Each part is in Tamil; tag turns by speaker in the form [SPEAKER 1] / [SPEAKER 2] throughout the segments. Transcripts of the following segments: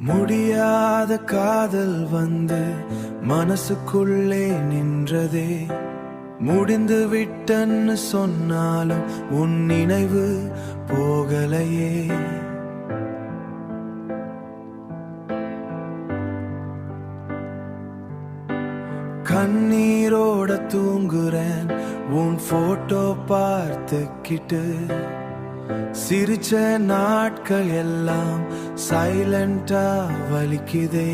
[SPEAKER 1] முடியாத காதல் வந்து மனசுக்குள்ளே நின்றதே. முடிந்து விட்டன்னு சொன்னாலும் உன் நினைவு போகலையே. கண்ணீரோட தூங்குறேன் உன் போட்டோ பார்த்துக்கிட்டு. சிரிச்ச நாட்கள் எல்லாம் சைலண்டா வலிக்குதே.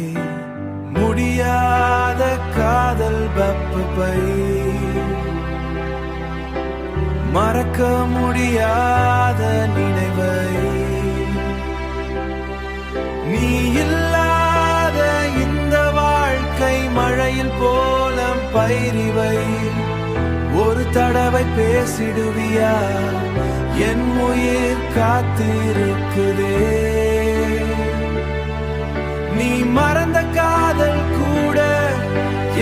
[SPEAKER 1] முடியாத காதல் பப்பை மறக்க முடியாத நினைவை. நீ இல்லாத இந்த வாழ்க்கை மழையில் போலம் பயிரிவை. ஒரு தடவை பேசிடுவியா, என் உயிர் காத்திருக்குதே. நீ மறந்த காதல் கூட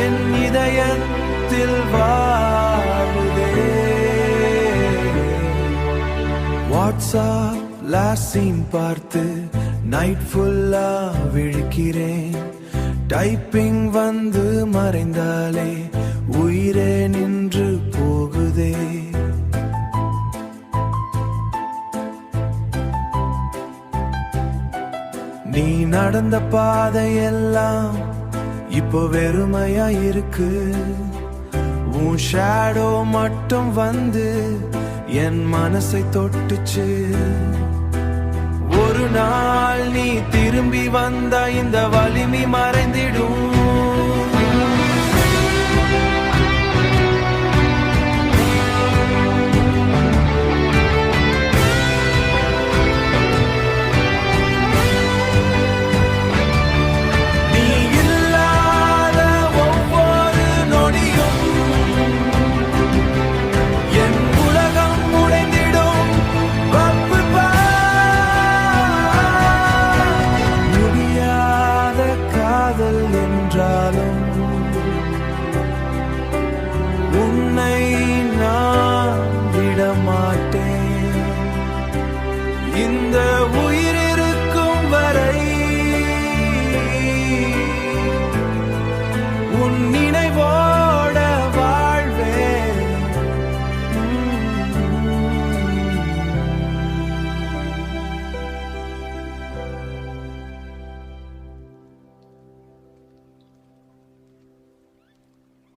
[SPEAKER 1] என் இதயத்தில் வாழுதே. வாட்ஸ்அப் லாஸ்ட் சீன் பார்த்து நைட் ஃபுல்லா விழிக்கிறேன். டைப்பிங் வந்து மறைந்தாலே உயிரே நின்று போகுதே. நீ நடந்த பாதையெல்லாம் இப்போ வெறுமையா இருக்கு. உன் ஷேடோ மட்டும் வந்து என் மனசை தொட்டுச்சு. ஒரு நாள் நீ திரும்பி வந்த இந்த வழி